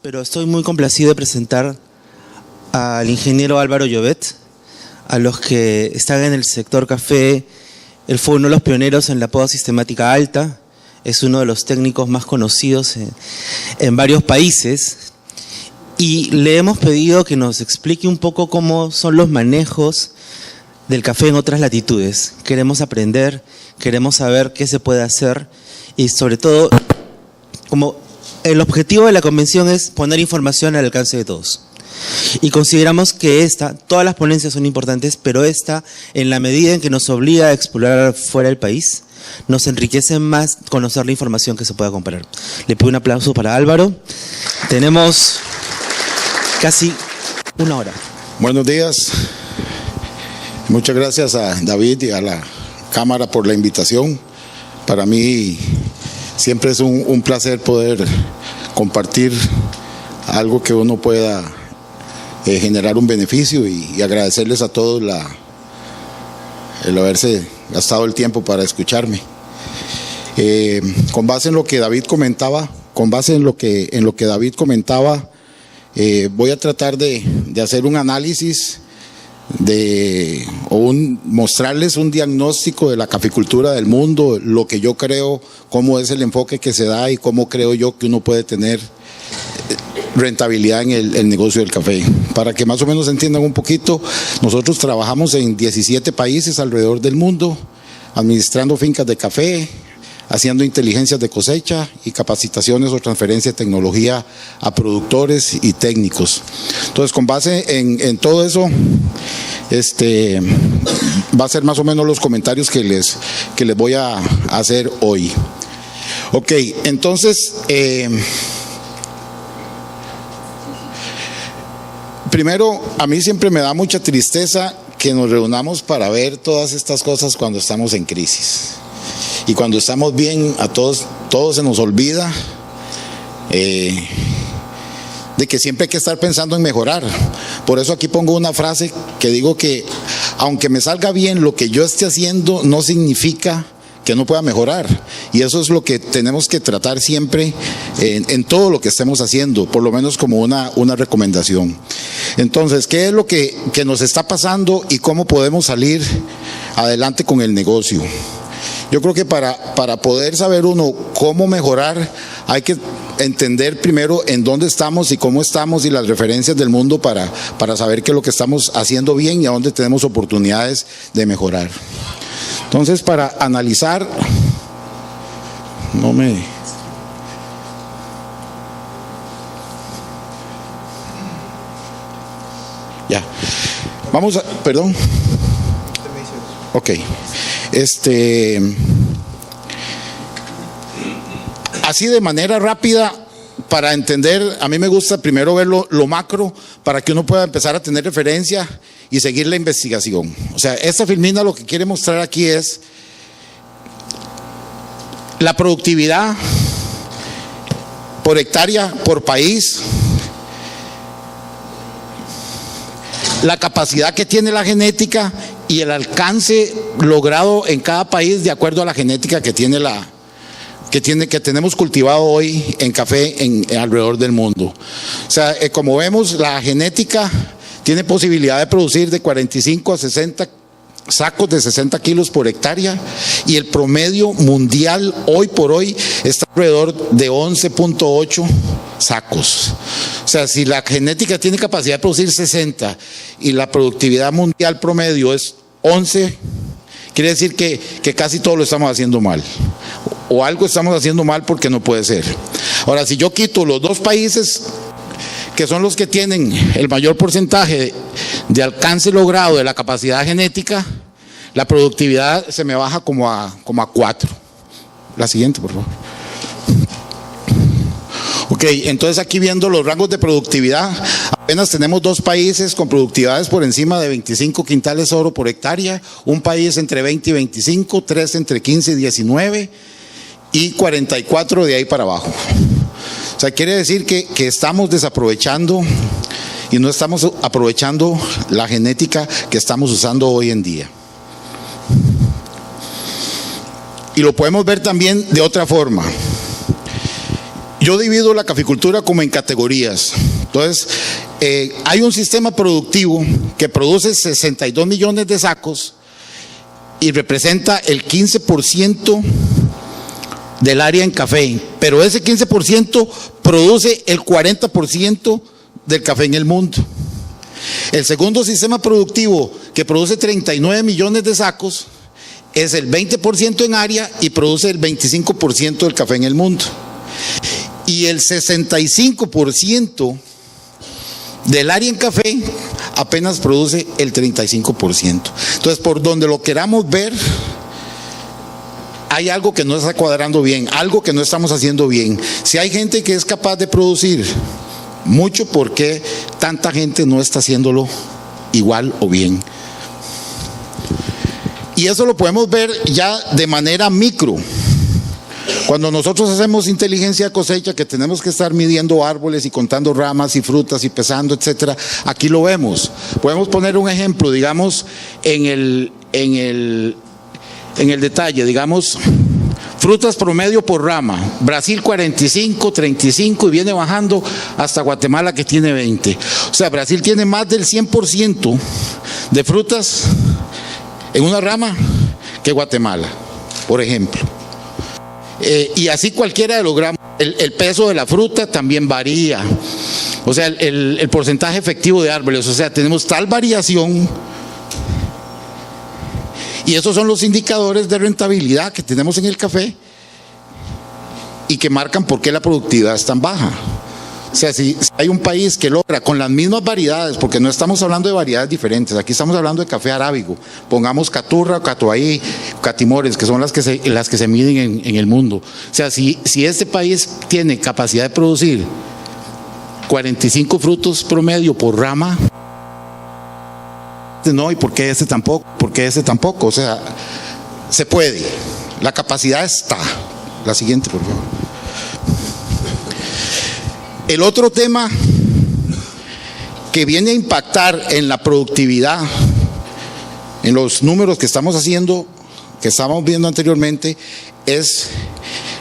Pero estoy muy complacido de presentar al ingeniero Álvaro Llobet. A los que están en el sector café, él fue uno de los pioneros en la poda sistemática alta, es uno de los técnicos más conocidos en varios países, y le hemos pedido que nos explique un poco cómo son los manejos del café en otras latitudes. Queremos aprender, queremos saber qué se puede hacer, y sobre todo, como el objetivo de la convención es poner información al alcance de todos. Y consideramos que todas las ponencias son importantes, pero esta, en la medida en que nos obliga a explorar fuera del país, nos enriquece más conocer la información que se pueda comparar. Le pido un aplauso para Álvaro. Tenemos casi una hora. Buenos días. Muchas gracias a David y a la Cámara por la invitación. Para mí siempre es un placer poder compartir algo que uno pueda generar un beneficio y agradecerles a todos el haberse gastado el tiempo para escucharme. Con base en lo que David comentaba, voy a tratar de hacer un análisis mostrarles un diagnóstico de la caficultura del mundo, lo que yo creo, cómo es el enfoque que se da y cómo creo yo que uno puede tener rentabilidad en el negocio del café. Para que más o menos entiendan un poquito, nosotros trabajamos en 17 países alrededor del mundo, administrando fincas de café, haciendo inteligencias de cosecha y capacitaciones o transferencia de tecnología a productores y técnicos. Entonces, con base en todo eso, va a ser más o menos los comentarios que les voy a hacer hoy. Ok, entonces, primero, a mí siempre me da mucha tristeza que nos reunamos para ver todas estas cosas cuando estamos en crisis. Y cuando estamos bien, a todos se nos olvida de que siempre hay que estar pensando en mejorar. Por eso aquí pongo una frase que digo que aunque me salga bien lo que yo esté haciendo, no significa que no pueda mejorar. Y eso es lo que tenemos que tratar siempre en todo lo que estemos haciendo, por lo menos como una recomendación. Entonces, ¿qué es lo que nos está pasando y cómo podemos salir adelante con el negocio? Yo creo que para poder saber uno cómo mejorar, hay que entender primero en dónde estamos y cómo estamos y las referencias del mundo para saber qué es lo que estamos haciendo bien y a dónde tenemos oportunidades de mejorar. Entonces, para analizar, ya. Vamos a, perdón. Ok. Así de manera rápida, para entender, a mí me gusta primero ver lo macro para que uno pueda empezar a tener referencia y seguir la investigación. O sea, esta filmina lo que quiere mostrar aquí es la productividad por hectárea, por país, la capacidad que tiene la genética y el alcance logrado en cada país de acuerdo a la genética que tenemos cultivado hoy en café alrededor del mundo. O sea, como vemos, la genética tiene posibilidad de producir de 45 a 60 sacos de 60 kilos por hectárea y el promedio mundial hoy por hoy está alrededor de 11.8 sacos. O sea, si la genética tiene capacidad de producir 60 y la productividad mundial promedio es 11, quiere decir que casi todo lo estamos haciendo mal. O algo estamos haciendo mal porque no puede ser. Ahora, si yo quito los dos países que son los que tienen el mayor porcentaje de alcance logrado de la capacidad genética, la productividad se me baja como a 4. La siguiente, por favor. Ok, entonces aquí viendo los rangos de productividad, apenas tenemos 2 países con productividades por encima de 25 quintales oro por hectárea, un país entre 20 y 25, 3 entre 15 y 19 y 44 de ahí para abajo. O sea, quiere decir que estamos desaprovechando y no estamos aprovechando la genética que estamos usando hoy en día. Y lo podemos ver también de otra forma. Yo divido la caficultura como en categorías. Entonces, hay un sistema productivo que produce 62 millones de sacos y representa el 15% del área en café, pero ese 15% produce el 40% del café en el mundo. El segundo sistema productivo, que produce 39 millones de sacos, es el 20% en área y produce el 25% del café en el mundo. Y el 65% del área en café apenas produce el 35%. Entonces, por donde lo queramos ver, hay algo que no está cuadrando bien, algo que no estamos haciendo bien. Si hay gente que es capaz de producir mucho, ¿por qué tanta gente no está haciéndolo igual o bien? Y eso lo podemos ver ya de manera micro. Cuando nosotros hacemos inteligencia de cosecha, que tenemos que estar midiendo árboles y contando ramas y frutas y pesando, etcétera, aquí lo vemos. Podemos poner un ejemplo, digamos, en el detalle, digamos, frutas promedio por rama. Brasil 45, 35 y viene bajando hasta Guatemala, que tiene 20. O sea, Brasil tiene más del 100% de frutas en una rama que Guatemala, por ejemplo. Y así cualquiera de los gramos. El peso de la fruta también varía. O sea, el porcentaje efectivo de árboles. O sea, tenemos tal variación. Y esos son los indicadores de rentabilidad que tenemos en el café y que marcan por qué la productividad es tan baja. O sea, si hay un país que logra con las mismas variedades, porque no estamos hablando de variedades diferentes, aquí estamos hablando de café arábigo, pongamos caturra, catuahí, catimores, que son las que se miden en el mundo. O sea, si este país tiene capacidad de producir 45 frutos promedio por rama, no, ¿y por qué ese tampoco? ¿Por qué ese tampoco? O sea, se puede, la capacidad está. La siguiente, por favor. El otro tema que viene a impactar en la productividad, en los números que estamos haciendo, que estábamos viendo anteriormente, es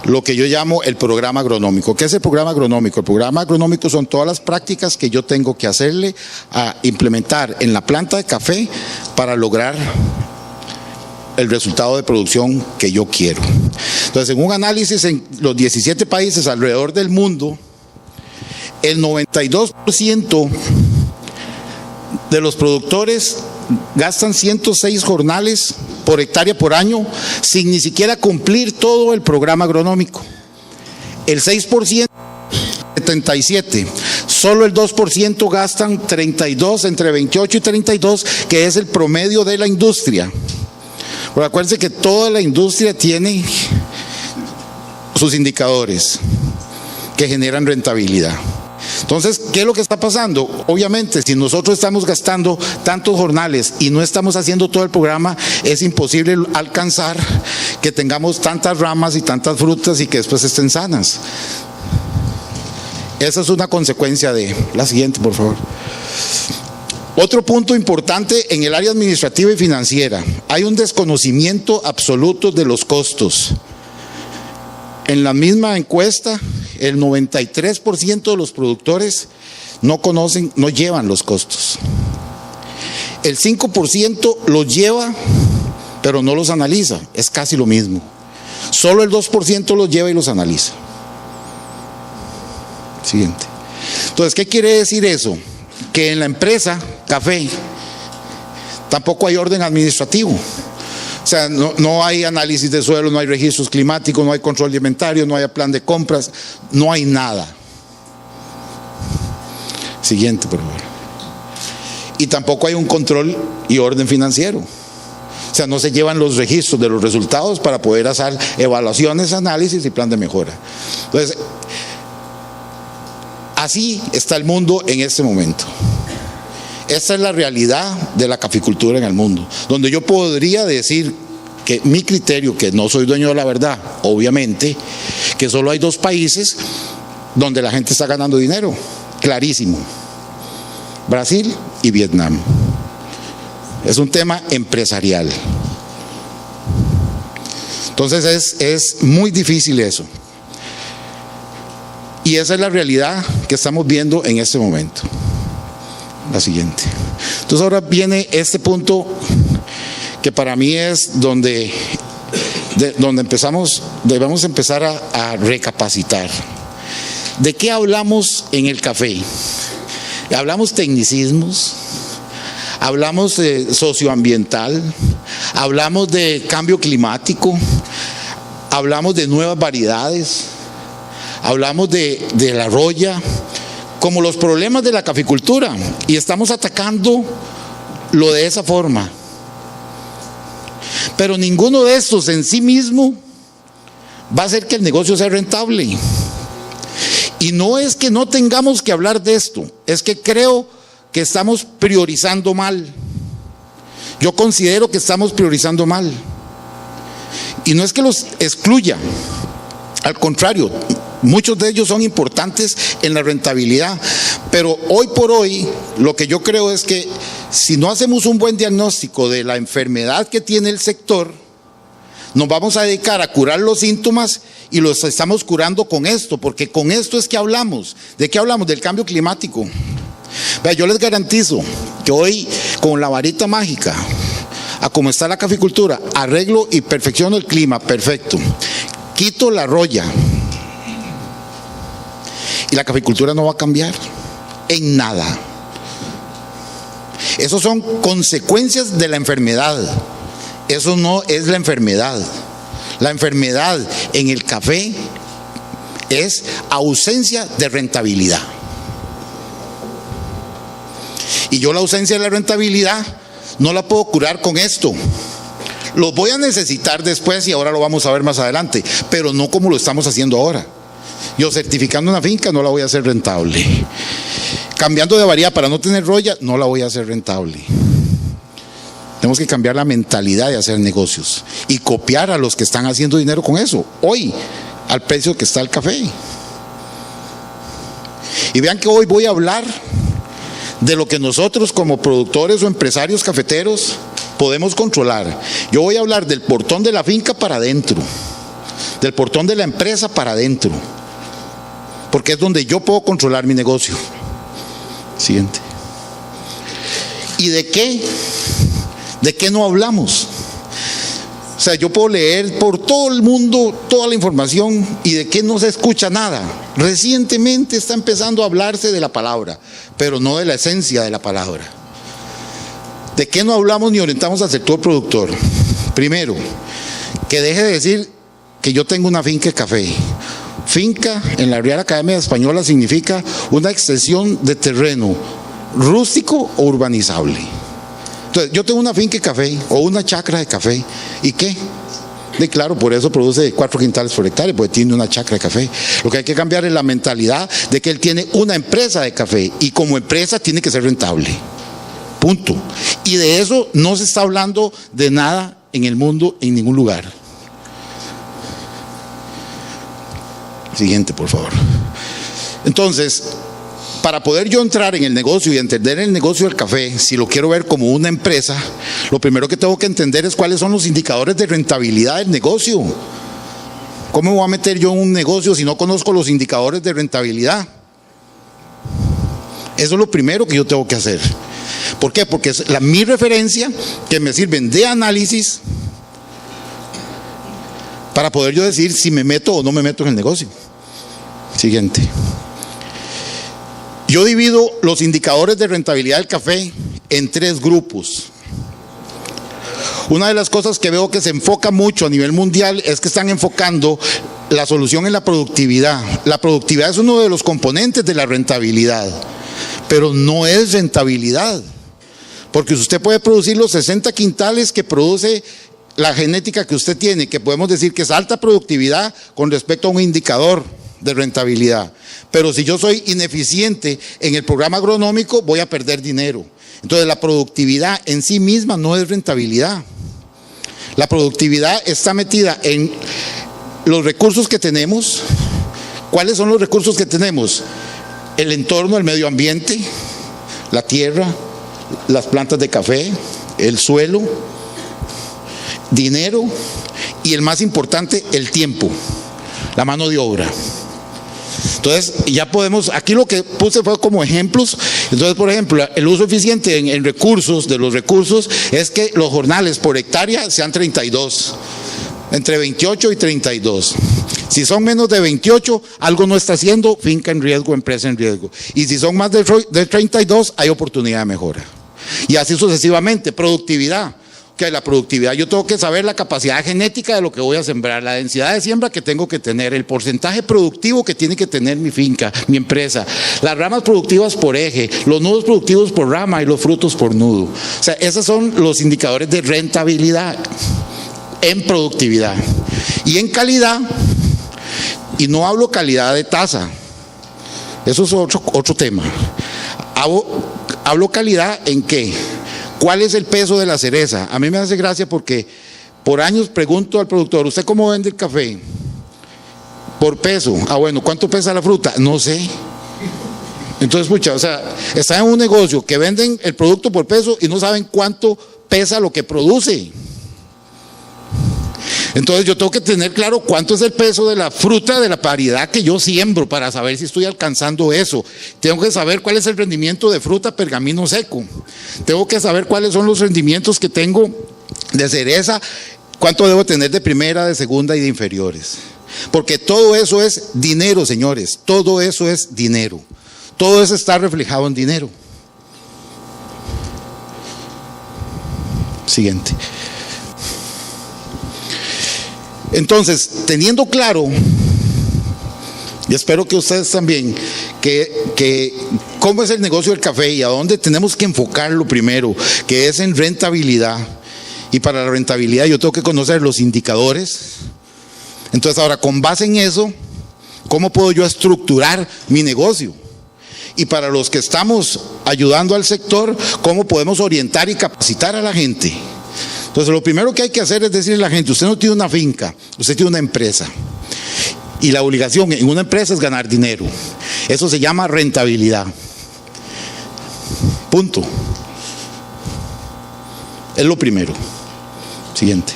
lo que yo llamo el programa agronómico. ¿Qué es el programa agronómico? El programa agronómico son todas las prácticas que yo tengo que hacerle a implementar en la planta de café para lograr el resultado de producción que yo quiero. Entonces, en un análisis en los 17 países alrededor del mundo, el 92% de los productores gastan 106 jornales por hectárea por año sin ni siquiera cumplir todo el programa agronómico. El 6%, 77. Solo el 2% gastan 32, entre 28 y 32, que es el promedio de la industria. Pero acuérdense que toda la industria tiene sus indicadores que generan rentabilidad. Entonces, ¿qué es lo que está pasando? Obviamente, si nosotros estamos gastando tantos jornales y no estamos haciendo todo el programa, es imposible alcanzar que tengamos tantas ramas y tantas frutas y que después estén sanas. Esa es una consecuencia de... La siguiente, por favor. Otro punto importante en el área administrativa y financiera. Hay un desconocimiento absoluto de los costos. En la misma encuesta, el 93% de los productores no conocen, no llevan los costos. El 5% los lleva, pero no los analiza. Es casi lo mismo. Solo el 2% los lleva y los analiza. Siguiente. Entonces, ¿qué quiere decir eso? Que en la empresa café tampoco hay orden administrativo. O sea, no hay análisis de suelo, no hay registros climáticos, no hay control de inventario, no hay plan de compras, no hay nada. Siguiente, por favor. Y tampoco hay un control y orden financiero. O sea, no se llevan los registros de los resultados para poder hacer evaluaciones, análisis y plan de mejora. Entonces, así está el mundo en este momento. Esta es la realidad de la caficultura en el mundo, donde yo podría decir que mi criterio, que no soy dueño de la verdad, obviamente, que solo hay 2 países donde la gente está ganando dinero, clarísimo: Brasil y Vietnam. Es un tema empresarial. Entonces es muy difícil eso. Y esa es la realidad que estamos viendo en este momento. La siguiente. Entonces ahora viene este punto que para mí es donde debemos empezar a recapacitar. ¿De qué hablamos en el café? Hablamos tecnicismos, hablamos de socioambiental, hablamos de cambio climático, hablamos de nuevas variedades, hablamos de la roya, como los problemas de la caficultura, y estamos atacando lo de esa forma. Pero ninguno de estos en sí mismo va a hacer que el negocio sea rentable. Y no es que no tengamos que hablar de esto, es que creo que estamos priorizando mal. Yo considero que estamos priorizando mal. Y no es que los excluya, al contrario, muchos de ellos son importantes en la rentabilidad, pero hoy por hoy lo que yo creo es que si no hacemos un buen diagnóstico de la enfermedad que tiene el sector, nos vamos a dedicar a curar los síntomas y los estamos curando con esto, porque con esto es que hablamos. ¿De qué hablamos? Del cambio climático. Yo les garantizo que hoy con la varita mágica, a cómo está la caficultura, arreglo y perfecciono el clima, perfecto. Quito la roya y la caficultura no va a cambiar en nada. Esos son consecuencias de la enfermedad. Eso no es la enfermedad. La enfermedad en el café es ausencia de rentabilidad. Y yo la ausencia de la rentabilidad no la puedo curar con esto. Lo voy a necesitar después y ahora lo vamos a ver más adelante, pero no como lo estamos haciendo ahora. Yo certificando una finca no la voy a hacer rentable. Cambiando de variedad para no tener roya, no la voy a hacer rentable. Tenemos que cambiar la mentalidad de hacer negocios y copiar a los que están haciendo dinero con eso, hoy, al precio que está el café. Y vean que hoy voy a hablar de lo que nosotros como productores o empresarios cafeteros podemos controlar. Yo voy a hablar del portón de la finca para adentro, del portón de la empresa para adentro, porque es donde yo puedo controlar mi negocio. Siguiente. ¿Y de qué? ¿De qué no hablamos? O sea, yo puedo leer por todo el mundo toda la información y de qué no se escucha nada. Recientemente está empezando a hablarse de la palabra, pero no de la esencia de la palabra. ¿De qué no hablamos ni orientamos al sector productor? Primero, que deje de decir que yo tengo una finca de café. Finca en la Real Academia Española significa una extensión de terreno rústico o urbanizable. Entonces, yo tengo una finca de café o una chacra de café. ¿Y qué? Y claro, por eso produce 4 quintales por hectárea, porque tiene una chacra de café. Lo que hay que cambiar es la mentalidad de que él tiene una empresa de café y como empresa tiene que ser rentable. Punto. Y de eso no se está hablando de nada en el mundo, en ningún lugar. Siguiente, por favor. Entonces, para poder yo entrar en el negocio y entender el negocio del café, si lo quiero ver como una empresa, lo primero que tengo que entender es cuáles son los indicadores de rentabilidad del negocio. ¿Cómo me voy a meter yo en un negocio si no conozco los indicadores de rentabilidad? Eso es lo primero que yo tengo que hacer. ¿Por qué? Porque es mi referencia que me sirven de análisis para poder yo decir si me meto o no me meto en el negocio. Siguiente. Yo divido los indicadores de rentabilidad del café en 3 grupos. Una de las cosas que veo que se enfoca mucho a nivel mundial es que están enfocando la solución en la productividad. La productividad es uno de los componentes de la rentabilidad, pero no es rentabilidad. Porque usted puede producir los 60 quintales que produce la genética que usted tiene, que podemos decir que es alta productividad con respecto a un indicador de rentabilidad. Pero si yo soy ineficiente en el programa agronómico, voy a perder dinero. Entonces la productividad en sí misma no es rentabilidad. La productividad está metida en los recursos que tenemos. ¿Cuáles son los recursos que tenemos? El entorno, el medio ambiente, la tierra, las plantas de café, el suelo, dinero y el más importante, el tiempo, la mano de obra. Entonces, ya podemos, aquí lo que puse fue como ejemplos. Entonces, por ejemplo, el uso eficiente en recursos, de los recursos, es que los jornales por hectárea sean 32, entre 28 y 32. Si son menos de 28, algo no está haciendo, finca en riesgo, empresa en riesgo. Y si son más de 32, hay oportunidad de mejora. Y así sucesivamente. Productividad. Que la productividad, yo tengo que saber la capacidad genética de lo que voy a sembrar, la densidad de siembra que tengo que tener, el porcentaje productivo que tiene que tener mi finca, mi empresa, las ramas productivas por eje, los nudos productivos por rama y los frutos por nudo. O sea, esos son los indicadores de rentabilidad en productividad. Y en calidad, y no hablo calidad de tasa, eso es otro tema. Hablo calidad en qué. ¿Cuál es el peso de la cereza? A mí me hace gracia porque por años pregunto al productor, ¿usted cómo vende el café? Por peso. Ah, bueno, ¿cuánto pesa la fruta? No sé. Entonces, escucha, o sea, está en un negocio que venden el producto por peso y no saben cuánto pesa lo que produce. Entonces yo tengo que tener claro cuánto es el peso de la fruta, de la variedad que yo siembro para saber si estoy alcanzando eso. Tengo que saber cuál es el rendimiento de fruta pergamino seco. Tengo que saber cuáles son los rendimientos que tengo de cereza, cuánto debo tener de primera, de segunda y de inferiores. Porque todo eso es dinero, señores. Todo eso es dinero. Todo eso está reflejado en dinero. Siguiente. Entonces, teniendo claro, y espero que ustedes también, que cómo es el negocio del café y a dónde tenemos que enfocarlo primero, que es en rentabilidad. Y para la rentabilidad yo tengo que conocer los indicadores. Entonces ahora, con base en eso, ¿cómo puedo yo estructurar mi negocio? Y para los que estamos ayudando al sector, ¿cómo podemos orientar y capacitar a la gente? Entonces lo primero que hay que hacer es decirle a la gente, usted no tiene una finca, usted tiene una empresa. Y la obligación en una empresa es ganar dinero. Eso se llama rentabilidad. Punto. Es lo primero. Siguiente.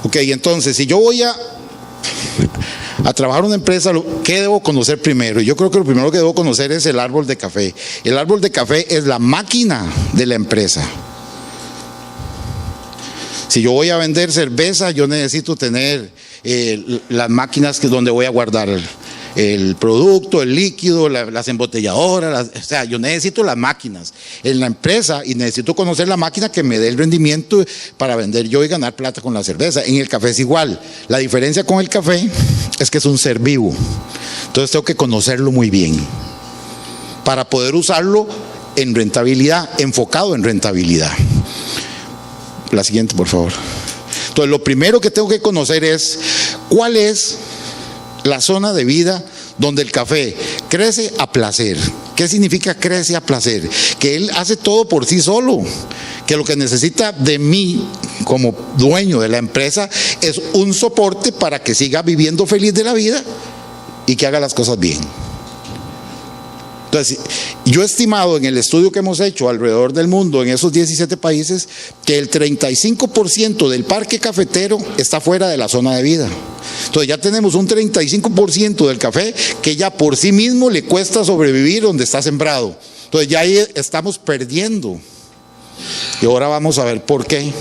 Ok, entonces si yo voy a trabajar en una empresa, ¿qué debo conocer primero? Yo creo que lo primero que debo conocer es el árbol de café. El árbol de café es la máquina de la empresa. Si yo voy a vender cerveza, yo necesito tener las máquinas donde voy a guardar el producto, el líquido, las embotelladoras, o sea, yo necesito las máquinas en la empresa y necesito conocer la máquina que me dé el rendimiento para vender yo y ganar plata con la cerveza. En el café es igual. La diferencia con el café es que es un ser vivo. Entonces tengo que conocerlo muy bien para poder usarlo en rentabilidad, enfocado en rentabilidad. La siguiente, por favor. Entonces, lo primero que tengo que conocer es cuál es la zona de vida donde el café crece a placer. ¿Qué significa crece a placer? Que él hace todo por sí solo, que lo que necesita de mí como dueño de la empresa es un soporte para que siga viviendo feliz de la vida y que haga las cosas bien. Entonces, yo he estimado en el estudio que hemos hecho alrededor del mundo, en esos 17 países, que el 35% del parque cafetero está fuera de la zona de vida. Entonces ya tenemos un 35% del café que ya por sí mismo le cuesta sobrevivir donde está sembrado. Entonces ya ahí estamos perdiendo. Y ahora vamos a ver por qué.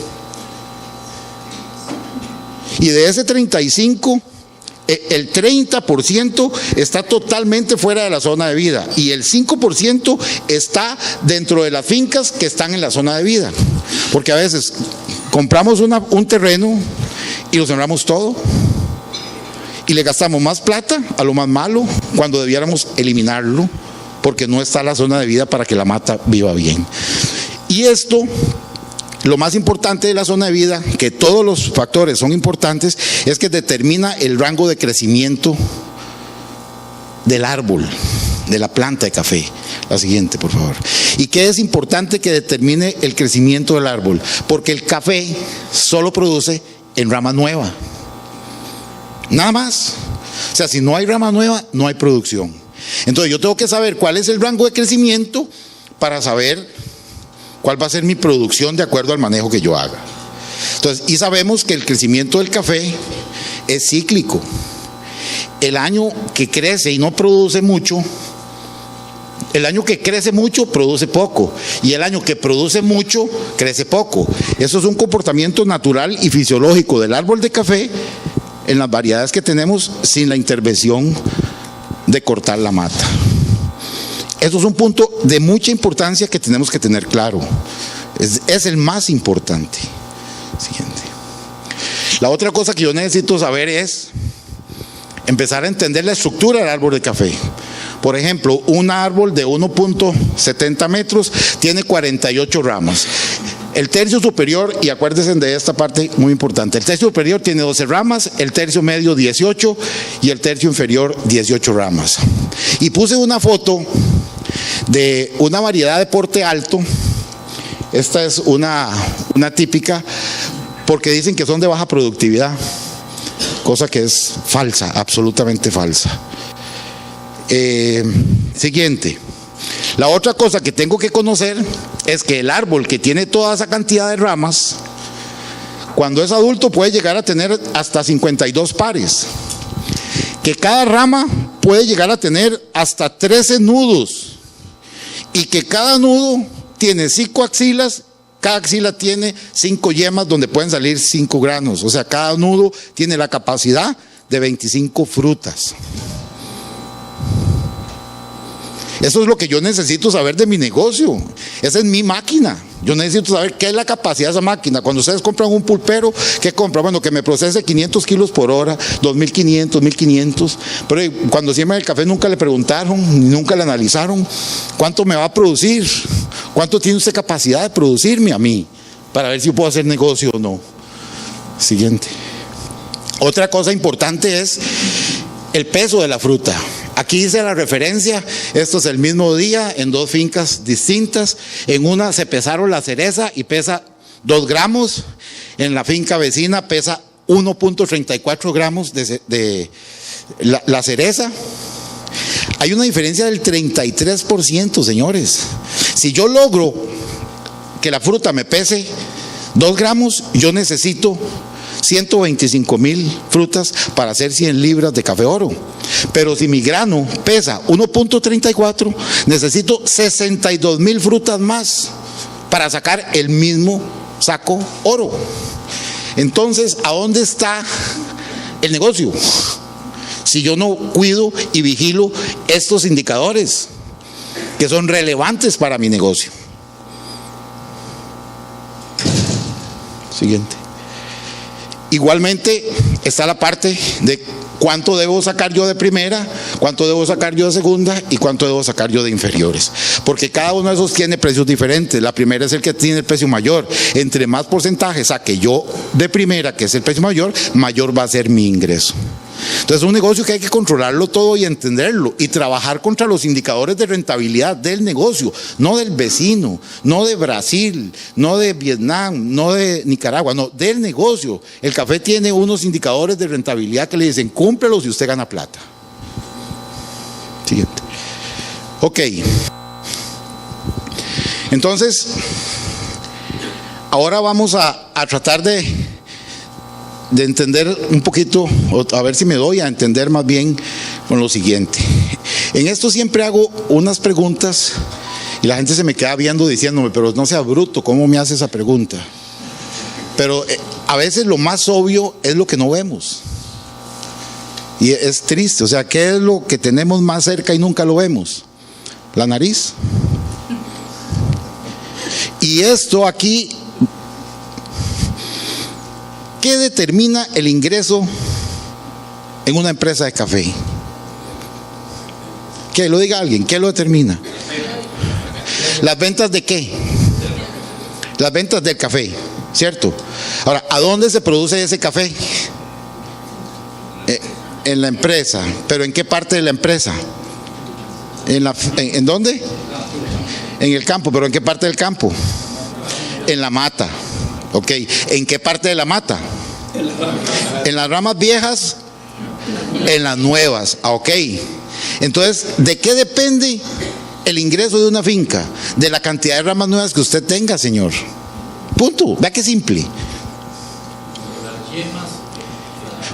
Y de ese 35%, el 30% está totalmente fuera de la zona de vida y el 5% está dentro de las fincas que están en la zona de vida. Porque a veces compramos un terreno y lo sembramos todo y le gastamos más plata a lo más malo cuando debiéramos eliminarlo porque no está la zona de vida para que la mata viva bien. Y esto, lo más importante de la zona de vida, que todos los factores son importantes, es que determina el rango de crecimiento del árbol, de la planta de café. La siguiente, por favor. ¿Y qué es importante que determine el crecimiento del árbol? Porque el café solo produce en rama nueva. Nada más. O sea, si no hay rama nueva, no hay producción. Entonces yo tengo que saber cuál es el rango de crecimiento para saber cuál va a ser mi producción de acuerdo al manejo que yo haga. Entonces, y sabemos que el crecimiento del café es cíclico. el año que crece y no produce mucho, el año que crece mucho produce poco, y el año que produce mucho crece poco. Eso es un comportamiento natural y fisiológico del árbol de café en las variedades que tenemos, sin la intervención de cortar la mata. Eso es un punto de mucha importancia que tenemos que tener claro. Es el más importante. Siguiente. La otra cosa que yo necesito saber es empezar a entender la estructura del árbol de café. Por ejemplo, un árbol de 1.70 metros tiene 48 ramas. El tercio superior, y acuérdense de esta parte muy importante, el tercio superior tiene 12 ramas, el tercio medio 18 y el tercio inferior 18 ramas. Y puse una foto de una variedad de porte alto. Esta es una típica, porque dicen que son de baja productividad, cosa que es falsa, absolutamente falsa. Siguiente. La otra cosa que tengo que conocer es que el árbol que tiene toda esa cantidad de ramas, cuando es adulto puede llegar a tener hasta 52 pares. Que cada rama puede llegar a tener hasta 13 nudos. Y que cada nudo tiene 5 axilas, cada axila tiene 5 yemas donde pueden salir 5 granos. O sea, cada nudo tiene la capacidad de 25 frutas. Eso es lo que yo necesito saber de mi negocio. Esa es mi máquina. Yo necesito saber qué es la capacidad de esa máquina. Cuando ustedes compran un pulpero, ¿qué compran? Bueno, que me procese 500 kilos por hora, 2.500, 1.500. Pero cuando siembran el café nunca le preguntaron, nunca le analizaron cuánto me va a producir, cuánto tiene usted capacidad de producirme a mí, para ver si puedo hacer negocio o no. Siguiente. Otra cosa importante es el peso de la fruta. Aquí dice la referencia, esto es el mismo día en 2 fincas distintas. En una se pesaron la cereza y pesa 2 gramos. En la finca vecina pesa 1.34 gramos de la cereza. Hay una diferencia del 33%, señores. Si yo logro que la fruta me pese 2 gramos, yo necesito 125,000 frutas para hacer 100 libras de café oro. Pero si mi grano pesa 1.34, necesito 62,000 frutas más para sacar el mismo saco oro. Entonces, ¿a dónde está el negocio? Si yo no cuido y vigilo estos indicadores que son relevantes para mi negocio. Siguiente. Igualmente está la parte de cuánto debo sacar yo de primera, cuánto debo sacar yo de segunda y cuánto debo sacar yo de inferiores. Porque cada uno de esos tiene precios diferentes. La primera es el que tiene el precio mayor. Entre más porcentaje saque yo de primera, que es el precio mayor, mayor va a ser mi ingreso. Entonces es un negocio que hay que controlarlo todo y entenderlo y trabajar contra los indicadores de rentabilidad del negocio, no del vecino, no de Brasil, no de Vietnam, no de Nicaragua, no, del negocio. El café tiene unos indicadores de rentabilidad que le dicen cúmplelos y usted gana plata. Siguiente. Ok. Entonces, ahora vamos a tratar de entender un poquito, a ver si me doy a entender más bien con lo siguiente. En esto siempre hago unas preguntas y la gente se me queda viendo diciéndome, pero no sea bruto, ¿cómo me hace esa pregunta? Pero a veces lo más obvio es lo que no vemos. Y es triste, o sea, ¿qué es lo que tenemos más cerca y nunca lo vemos? La nariz. Y esto aquí, ¿qué determina el ingreso en una empresa de café? Que lo diga alguien, ¿qué lo determina? ¿Las ventas de qué? Las ventas del café, ¿cierto? Ahora, ¿a dónde se produce ese café? En la empresa. ¿Pero en qué parte de la empresa? ¿En dónde? En el campo. ¿Pero en qué parte del campo? En la mata. Ok, ¿en qué parte de la mata? En las ramas viejas, en las nuevas. Ok, entonces, ¿de qué depende el ingreso de una finca? De la cantidad de ramas nuevas que usted tenga, señor. Punto, vea qué simple.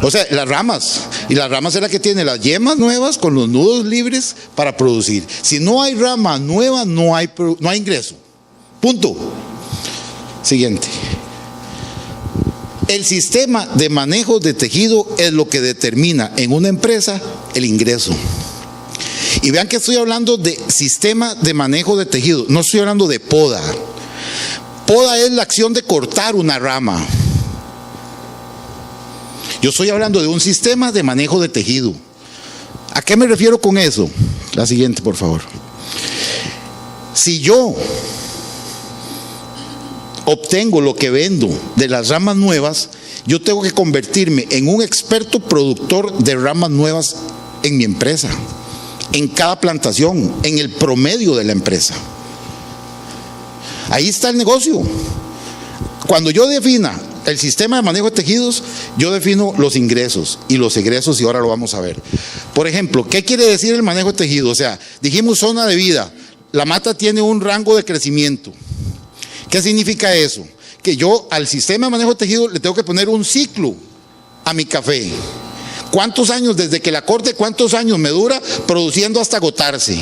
O sea, las ramas, Y la rama es la que tiene las yemas nuevas con los nudos libres para producir. Si no hay rama nueva, no hay ingreso. Punto. Siguiente. El sistema de manejo de tejido es lo que determina en una empresa el ingreso. Y vean que estoy hablando de sistema de manejo de tejido, no estoy hablando de poda. Poda es la acción de cortar una rama. Yo estoy hablando de un sistema de manejo de tejido. ¿A qué me refiero con eso? La siguiente, por favor. Si yo obtengo lo que vendo de las ramas nuevas, yo tengo que convertirme en un experto productor de ramas nuevas en mi empresa, en cada plantación, en el promedio de la empresa. Ahí está el negocio. Cuando yo defina el sistema de manejo de tejidos, yo defino los ingresos y los egresos, y ahora lo vamos a ver. Por ejemplo, ¿qué quiere decir el manejo de tejido? O sea, dijimos zona de vida, la mata tiene un rango de crecimiento. ¿Qué significa eso? Que yo al sistema de manejo de tejido le tengo que poner un ciclo a mi café. ¿Cuántos años desde que la corte, cuántos años me dura produciendo hasta agotarse?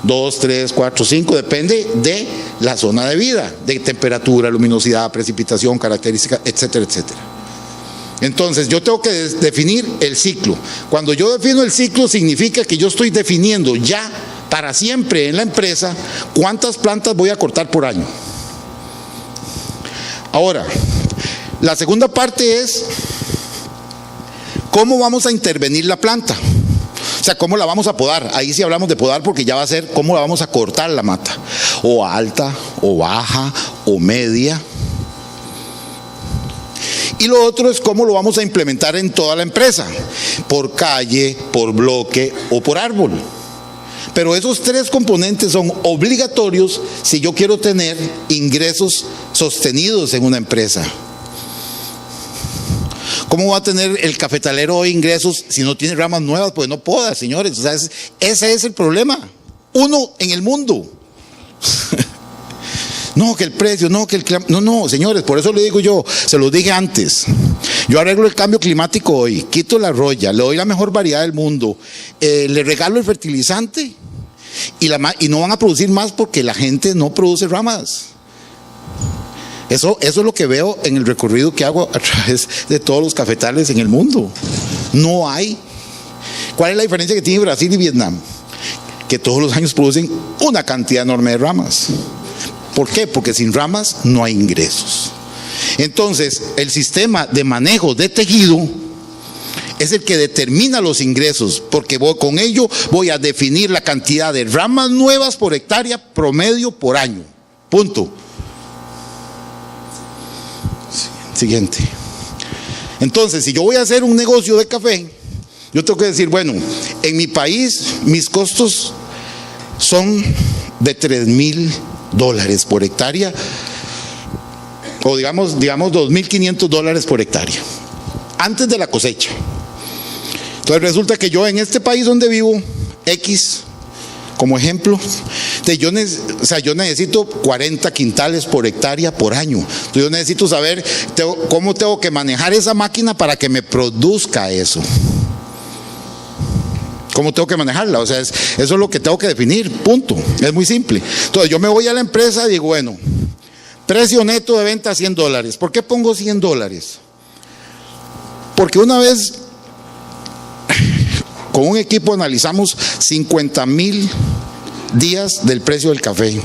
2, 3, 4, 5, depende de la zona de vida, de temperatura, luminosidad, precipitación, características, etcétera, etcétera. Entonces yo tengo que definir el ciclo. Cuando yo defino el ciclo, significa que yo estoy definiendo ya para siempre en la empresa cuántas plantas voy a cortar por año. Ahora, la segunda parte es cómo vamos a intervenir la planta. O sea, cómo la vamos a podar. Ahí sí hablamos de podar, porque ya va a ser cómo la vamos a cortar la mata. O alta, o baja, o media. Y lo otro es cómo lo vamos a implementar en toda la empresa. Por calle, por bloque o por árbol. Pero esos tres componentes son obligatorios si yo quiero tener ingresos sostenidos en una empresa. ¿Cómo va a tener el cafetalero hoy ingresos si no tiene ramas nuevas? Pues no poda, señores. O sea, ese es el problema. Uno en el mundo. No, que el precio, no, que el... No, señores, por eso le digo yo, se lo dije antes. Yo arreglo el cambio climático hoy, quito la roya, le doy la mejor variedad del mundo, le regalo el fertilizante y no van a producir más porque la gente no produce ramas. Eso es lo que veo en el recorrido que hago a través de todos los cafetales en el mundo. No hay. ¿Cuál es la diferencia que tiene Brasil y Vietnam? Que todos los años producen una cantidad enorme de ramas. ¿Por qué? Porque sin ramas no hay ingresos. Entonces, el sistema de manejo de tejido es el que determina los ingresos, porque con ello voy a definir la cantidad de ramas nuevas por hectárea promedio por año. Punto. Siguiente. Entonces, si yo voy a hacer un negocio de café, yo tengo que decir, bueno, en mi país mis costos son de $3,000 por hectárea, o digamos $2,500 por hectárea, antes de la cosecha. Entonces resulta que yo en este país donde vivo, X, como ejemplo, yo necesito 40 quintales por hectárea por año. Entonces yo necesito saber cómo tengo que manejar esa máquina para que me produzca eso. ¿Cómo tengo que manejarla? O sea, eso es lo que tengo que definir, punto. Es muy simple. Entonces yo me voy a la empresa y digo, bueno, precio neto de venta $100. ¿Por qué pongo $100? Porque una vez con un equipo analizamos 50,000 días del precio del café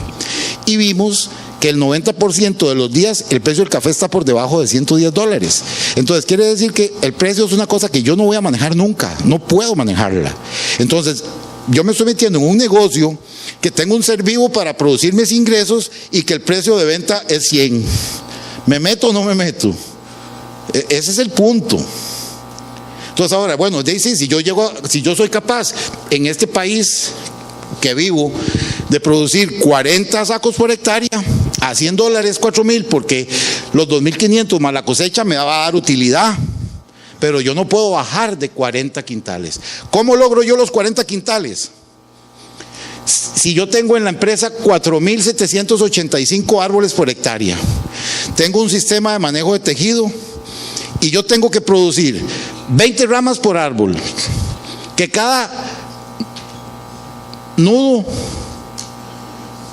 y vimos que el 90% de los días el precio del café está por debajo de $110. Entonces quiere decir que el precio es una cosa que yo no voy a manejar nunca, no puedo manejarla. Entonces yo me estoy metiendo en un negocio que tengo un ser vivo para producir mis ingresos y que el precio de venta es 100. ¿Me meto o no me meto? Ese es el punto. Entonces ahora, bueno, Daisy, si yo soy capaz en este país que vivo de producir 40 sacos por hectárea a $100, $4,000, porque los 2,500 más la cosecha me va a dar utilidad, pero yo no puedo bajar de 40 quintales. ¿Cómo logro yo los 40 quintales? Si yo tengo en la empresa 4,785 árboles por hectárea, tengo un sistema de manejo de tejido y yo tengo que producir 20 ramas por árbol, que cada nudo,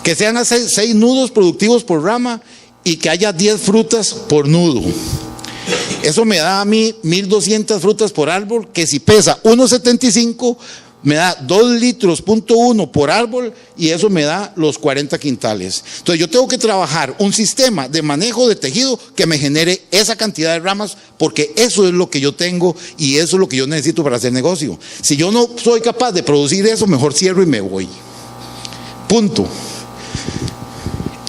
que sean 6 nudos productivos por rama y que haya 10 frutas por nudo. Eso me da a mí 1200 frutas por árbol, que si pesa 1,75 me da 2,1 litros por árbol, y eso me da los 40 quintales. Entonces yo tengo que trabajar un sistema de manejo de tejido que me genere esa cantidad de ramas, porque eso es lo que yo tengo y eso es lo que yo necesito para hacer negocio. Si yo no soy capaz de producir eso, mejor cierro y me voy. Punto.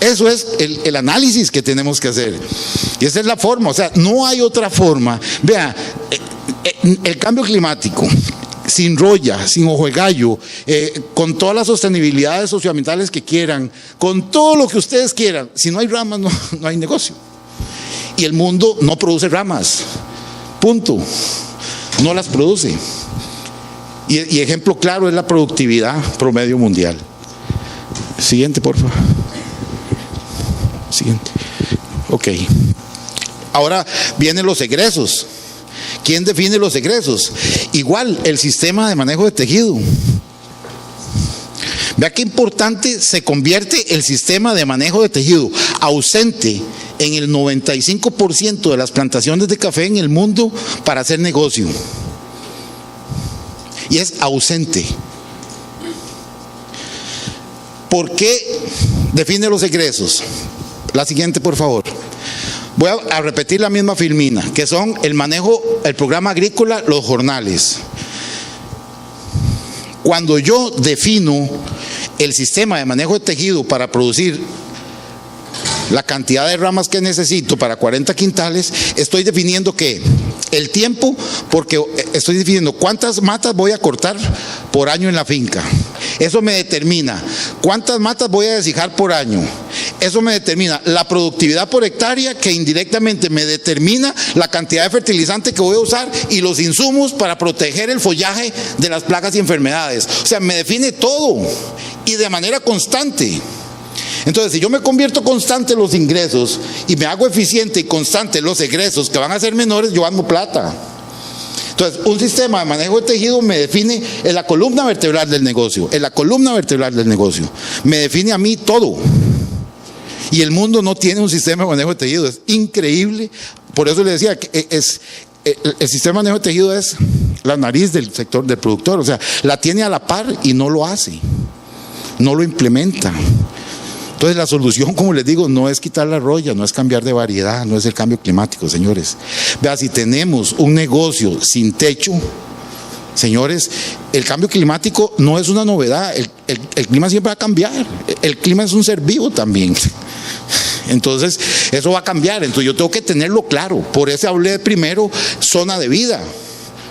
Eso es el análisis que tenemos que hacer. Y esa es la forma, o sea, no hay otra forma. Vea, el cambio climático, sin roya, sin ojo de gallo, con todas las sostenibilidades socioambientales que quieran, con todo lo que ustedes quieran, si no hay ramas, no hay negocio. Y el mundo no produce ramas. Punto. No las produce. Y ejemplo claro es la productividad promedio mundial. Siguiente, por favor. Siguiente. Ok. Ahora vienen los egresos. ¿Quién define los egresos? Igual, el sistema de manejo de tejido. Vea qué importante se convierte el sistema de manejo de tejido, ausente en el 95% de las plantaciones de café en el mundo para hacer negocio. Y es ausente. ¿Por qué define los egresos? La siguiente, por favor. Voy a repetir la misma filmina, que son el manejo, el programa agrícola, los jornales. Cuando yo defino el sistema de manejo de tejido para producir la cantidad de ramas que necesito para 40 quintales, estoy definiendo ¿qué? El tiempo, porque estoy definiendo cuántas matas voy a cortar por año en la finca. Eso me determina cuántas matas voy a deshijar por año. Eso me determina la productividad por hectárea, que indirectamente me determina la cantidad de fertilizante que voy a usar y los insumos para proteger el follaje de las plagas y enfermedades. O sea, me define todo y de manera constante. Entonces, si yo me convierto constante en los ingresos y me hago eficiente y constante en los egresos, que van a ser menores, yo ando plata. Entonces, un sistema de manejo de tejido me define en la columna vertebral del negocio, en la columna vertebral del negocio. Me define a mí todo. Y el mundo no tiene un sistema de manejo de tejido, es increíble. Por eso le decía que el sistema de manejo de tejido es la nariz del sector del productor, o sea, la tiene a la par y no lo hace, no lo implementa. Entonces la solución, como les digo, no es quitar la roya, no es cambiar de variedad, no es el cambio climático, señores. Vea, si tenemos un negocio sin techo, señores, el cambio climático no es una novedad, el clima siempre va a cambiar, el clima es un ser vivo también. Entonces, eso va a cambiar, entonces yo tengo que tenerlo claro. Por eso hablé primero zona de vida,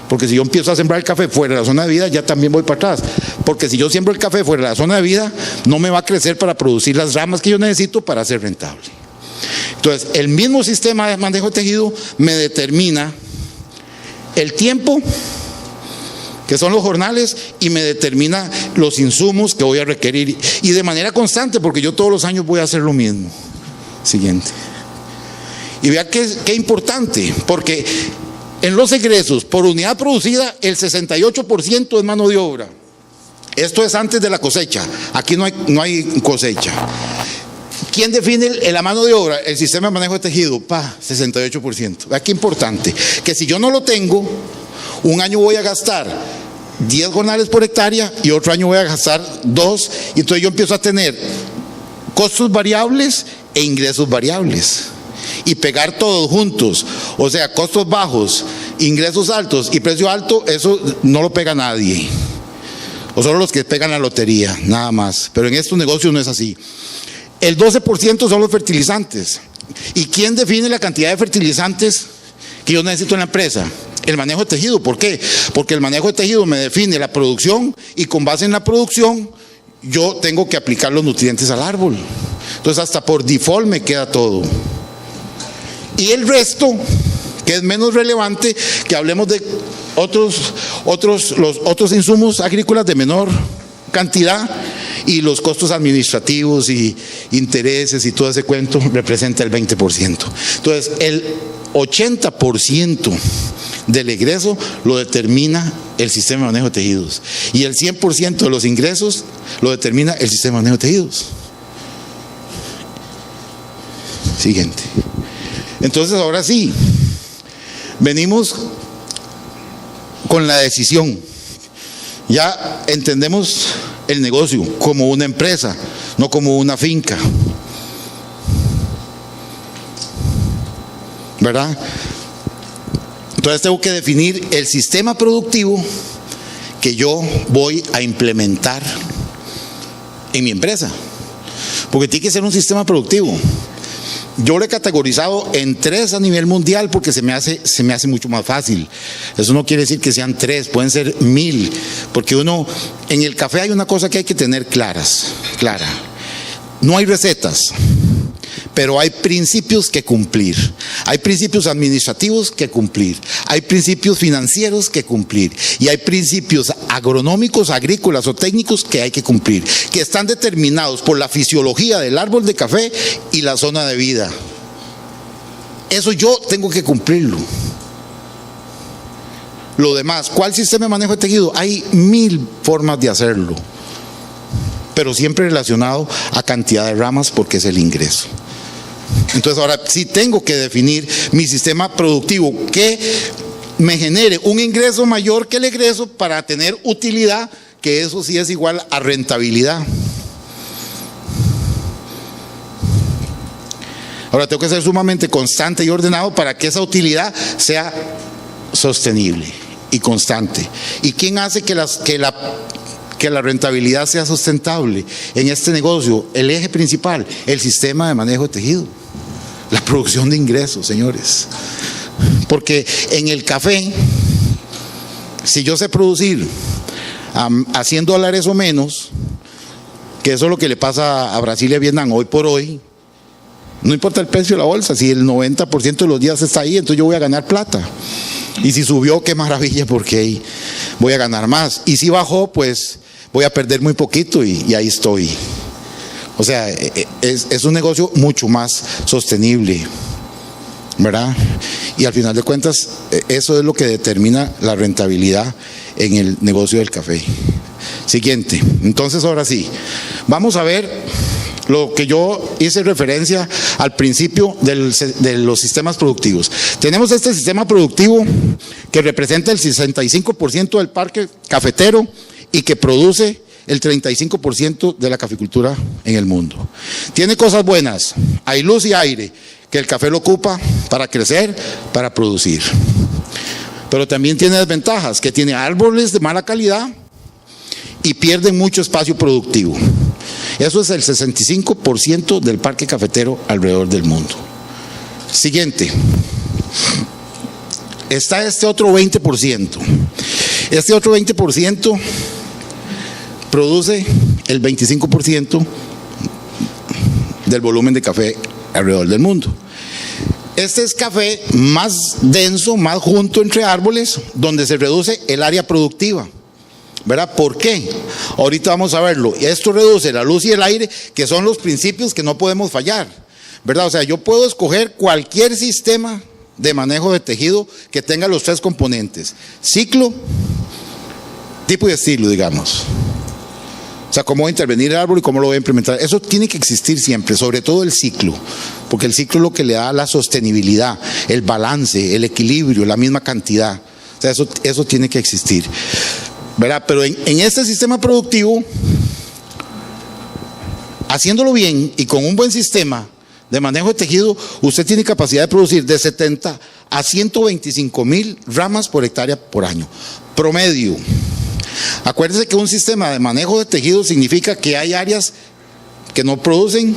porque si yo empiezo a sembrar el café fuera de la zona de vida, ya también voy para atrás. Porque si yo siembro el café fuera de la zona de vida, no me va a crecer para producir las ramas que yo necesito para ser rentable. Entonces, el mismo sistema de manejo de tejido me determina el tiempo, que son los jornales, y me determina los insumos que voy a requerir, y de manera constante, porque yo todos los años voy a hacer lo mismo. Siguiente. Y vea qué importante, porque en los egresos por unidad producida el 68% es mano de obra. Esto es antes de la cosecha, aquí no hay cosecha. ¿Quién define la mano de obra? El sistema de manejo de tejido, 68%. Vea qué importante, que si yo no lo tengo, un año voy a gastar 10 jornales por hectárea y otro año voy a gastar 2, y entonces yo empiezo a tener costos variables e ingresos variables, y pegar todos juntos, o sea, costos bajos, ingresos altos y precio alto, eso no lo pega nadie, o solo los que pegan la lotería, nada más. Pero en estos negocios no es así. El 12% son los fertilizantes. ¿Y quién define la cantidad de fertilizantes que yo necesito en la empresa? El manejo de tejido. ¿Por qué? Porque el manejo de tejido me define la producción, y con base en la producción yo tengo que aplicar los nutrientes al árbol. Entonces hasta por default me queda todo. Y el resto, que es menos relevante, que hablemos de los otros insumos agrícolas de menor cantidad, y los costos administrativos y intereses y todo ese cuento representa el 20%. Entonces 80% del egreso lo determina el sistema de manejo de tejidos. Y el 100% de los ingresos lo determina el sistema de manejo de tejidos. Siguiente. Entonces, ahora sí, venimos con la decisión. Ya entendemos el negocio como una empresa, no como una finca. ¿Verdad? Entonces tengo que definir el sistema productivo que yo voy a implementar en mi empresa. Porque tiene que ser un sistema productivo. Yo lo he categorizado en 3 a nivel mundial porque se me hace mucho más fácil. Eso no quiere decir que sean 3, pueden ser 1000. Porque en el café hay una cosa que hay que tener clara. No hay recetas, pero hay principios que cumplir. Hay principios administrativos que cumplir. Hay principios financieros que cumplir. Y hay principios agronómicos, agrícolas o técnicos que hay que cumplir, que están determinados por la fisiología del árbol de café y la zona de vida. Eso yo tengo que cumplirlo. Lo demás, ¿cuál sistema de manejo de tejido? Hay 1000 formas de hacerlo, pero siempre relacionado a cantidad de ramas porque es el ingreso. Entonces ahora sí tengo que definir mi sistema productivo que me genere un ingreso mayor que el egreso para tener utilidad, que eso sí es igual a rentabilidad. Ahora tengo que ser sumamente constante y ordenado para que esa utilidad sea sostenible y constante. ¿Y quién hace que la rentabilidad sea sustentable en este negocio? El eje principal, el sistema de manejo de tejido, la producción de ingresos, señores. Porque en el café, si yo sé producir a $100 o menos, que eso es lo que le pasa a Brasil y a Vietnam hoy por hoy, no importa el precio de la bolsa, si el 90% de los días está ahí, entonces yo voy a ganar plata. Y si subió, qué maravilla, porque ahí voy a ganar más. Y si bajó, pues voy a perder muy poquito y ahí estoy. O sea, es un negocio mucho más sostenible, ¿verdad? Y al final de cuentas, eso es lo que determina la rentabilidad en el negocio del café. Siguiente. Entonces, ahora sí, vamos a ver lo que yo hice referencia al principio de los sistemas productivos. Tenemos este sistema productivo que representa el 65% del parque cafetero y que produce el 35% de la caficultura en el mundo. Tiene cosas buenas, hay luz y aire, que el café lo ocupa para crecer, para producir. Pero también tiene desventajas, que tiene árboles de mala calidad y pierden mucho espacio productivo. Eso es el 65% del parque cafetero alrededor del mundo. Siguiente. Está este otro 20%. Este otro 20% produce el 25% del volumen de café alrededor del mundo. Este es café más denso, más junto entre árboles, donde se reduce el área productiva. ¿Verdad? ¿Por qué? Ahorita vamos a verlo. Esto reduce la luz y el aire, que son los principios que no podemos fallar, ¿verdad? O sea, yo puedo escoger cualquier sistema de manejo de tejido que tenga los 3 componentes: ciclo, tipo y estilo, digamos. O sea, cómo voy a intervenir el árbol y cómo lo voy a implementar. Eso tiene que existir siempre, sobre todo el ciclo, porque el ciclo es lo que le da la sostenibilidad, el balance, el equilibrio, la misma cantidad. O sea, eso tiene que existir, ¿verdad? Pero en este sistema productivo, haciéndolo bien y con un buen sistema de manejo de tejido, usted tiene capacidad de producir de 70 a 125,000 ramas por hectárea por año. Promedio. Acuérdense que un sistema de manejo de tejido significa que hay áreas que no producen,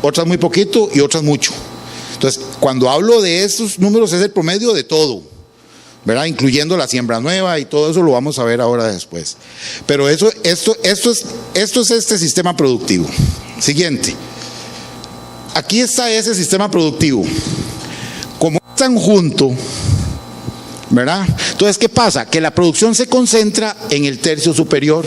otras muy poquito y otras mucho. Entonces, cuando hablo de estos números es el promedio de todo, ¿verdad? Incluyendo la siembra nueva y todo eso lo vamos a ver ahora después. Pero esto es este sistema productivo. Siguiente. Aquí está ese sistema productivo. Como están juntos, ¿verdad? Entonces, ¿qué pasa? Que la producción se concentra en el tercio superior,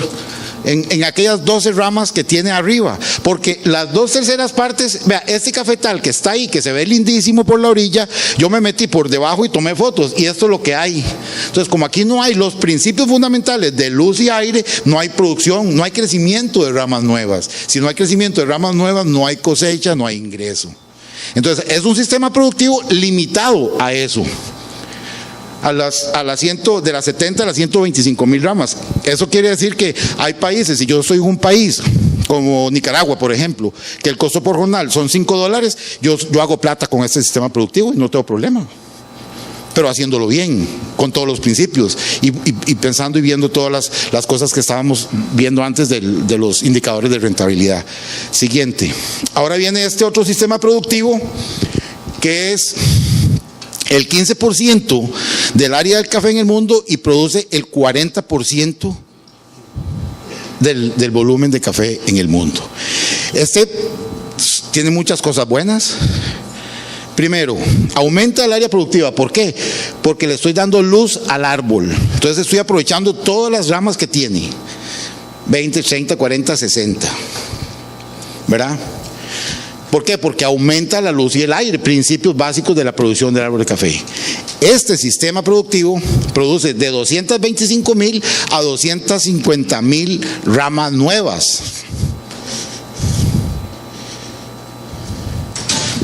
en aquellas 12 ramas que tiene arriba, porque las 2/3 partes, vea, este cafetal que está ahí, que se ve lindísimo por la orilla, yo me metí por debajo y tomé fotos, y esto es lo que hay. Entonces, como aquí no hay los principios fundamentales de luz y aire, no hay producción, no hay crecimiento de ramas nuevas. Si no hay crecimiento de ramas nuevas, no hay cosecha, no hay ingreso. Entonces, es un sistema productivo limitado a eso. De las 70 a las 125,000 ramas. Eso quiere decir que hay países, si yo soy un país como Nicaragua, por ejemplo, que el costo por jornal son $5, yo hago plata con este sistema productivo y no tengo problema. Pero haciéndolo bien, con todos los principios y pensando y viendo todas las cosas que estábamos viendo antes de los indicadores de rentabilidad. Siguiente. Ahora viene este otro sistema productivo que es el 15% del área del café en el mundo y produce el 40% del volumen de café en el mundo. Este tiene muchas cosas buenas. Primero, aumenta el área productiva. ¿Por qué? Porque le estoy dando luz al árbol. Entonces estoy aprovechando todas las ramas que tiene. 20, 30, 40, 60. ¿Verdad? ¿Por qué? Porque aumenta la luz y el aire, principios básicos de la producción del árbol de café. Este sistema productivo produce de 225,000 a 250,000 ramas nuevas.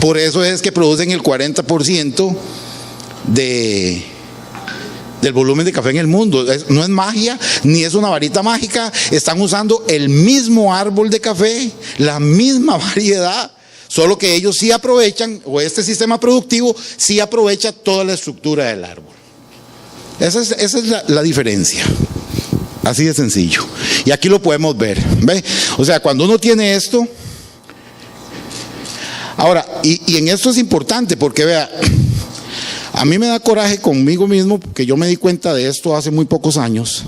Por eso es que producen el 40% del volumen de café en el mundo. No es magia, ni es una varita mágica. Están usando el mismo árbol de café, la misma variedad. Solo que ellos sí aprovechan, o este sistema productivo sí aprovecha toda la estructura del árbol. Esa es la diferencia. Así de sencillo. Y aquí lo podemos ver. ¿Ve? O sea, cuando uno tiene esto. Ahora, y en esto es importante porque vea, a mí me da coraje conmigo mismo porque yo me di cuenta de esto hace muy pocos años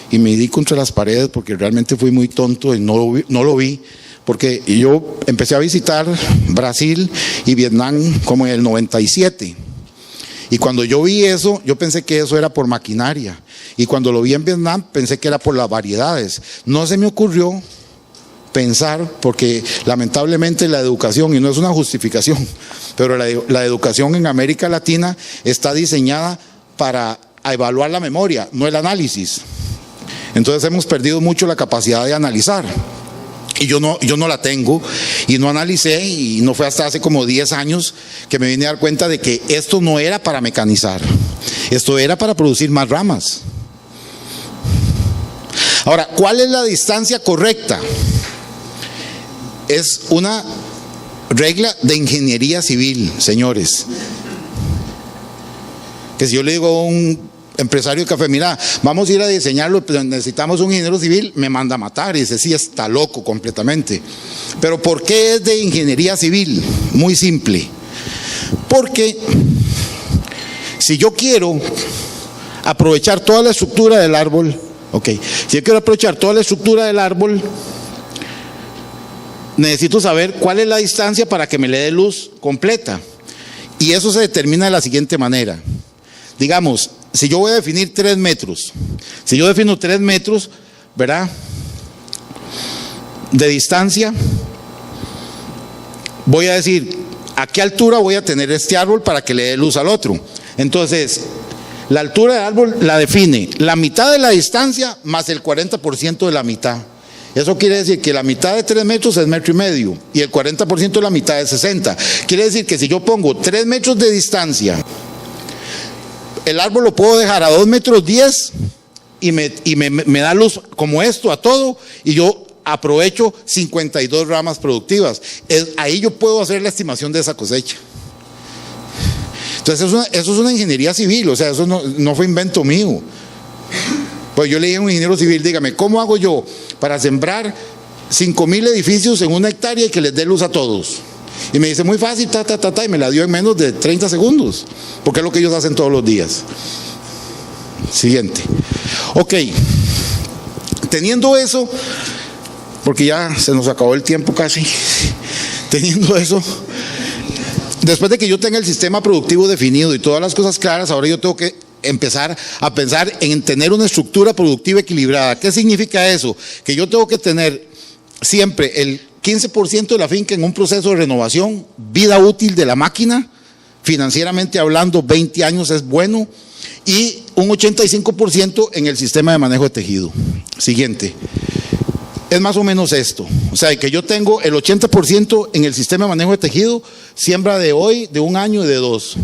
y me di contra las paredes porque realmente fui muy tonto y no lo vi. Porque yo empecé a visitar Brasil y Vietnam como en el 97. Y cuando yo vi eso, yo pensé que eso era por maquinaria. Y cuando lo vi en Vietnam, pensé que era por las variedades. No se me ocurrió pensar, porque lamentablemente la educación, y no es una justificación, pero la educación en América Latina está diseñada para evaluar la memoria, no el análisis. Entonces hemos perdido mucho la capacidad de analizar. Y yo no la tengo, y no analicé, y no fue hasta hace como 10 años que me vine a dar cuenta de que esto no era para mecanizar, esto era para producir más ramas. Ahora, ¿cuál es la distancia correcta? Es una regla de ingeniería civil, señores. Que si yo le digo a un empresario de café, mira, vamos a ir a diseñarlo, pero necesitamos un ingeniero civil, me manda a matar y dice, sí, está loco completamente. Pero ¿por qué es de ingeniería civil? Muy simple. Porque si yo quiero aprovechar toda la estructura del árbol, si yo quiero aprovechar toda la estructura del árbol, necesito saber cuál es la distancia para que me le dé luz completa. Y eso se determina de la siguiente manera. Digamos, si yo voy a definir 3 metros, si yo defino 3 metros, ¿verdad?, de distancia, voy a decir a qué altura voy a tener este árbol para que le dé luz al otro. Entonces, la altura del árbol la define la mitad de la distancia más el 40% de la mitad. Eso quiere decir que la mitad de 3 metros es 1,5 metros y el 40% de la mitad es 60. Quiere decir que si yo pongo 3 metros de distancia, el árbol lo puedo dejar a 2,10 metros y me da luz como esto a todo, y yo aprovecho 52 ramas productivas. Ahí yo puedo hacer la estimación de esa cosecha. Entonces eso es una ingeniería civil, o sea, eso no fue invento mío. Pues yo le dije a un ingeniero civil, dígame, ¿cómo hago yo para sembrar 5,000 edificios en 1 hectárea y que les dé luz a todos? Y me dice, muy fácil, y me la dio en menos de 30 segundos, porque es lo que ellos hacen todos los días. Siguiente. Ok, teniendo eso, porque ya se nos acabó el tiempo casi, teniendo eso, después de que yo tenga el sistema productivo definido y todas las cosas claras, ahora yo tengo que empezar a pensar en tener una estructura productiva equilibrada. ¿Qué significa eso? Que yo tengo que tener siempre el 15% de la finca en un proceso de renovación, vida útil de la máquina, financieramente hablando 20 años es bueno, y un 85% en el sistema de manejo de tejido. Siguiente. Es más o menos esto, o sea, que yo tengo el 80% en el sistema de manejo de tejido, siembra de hoy, de un año y de 2.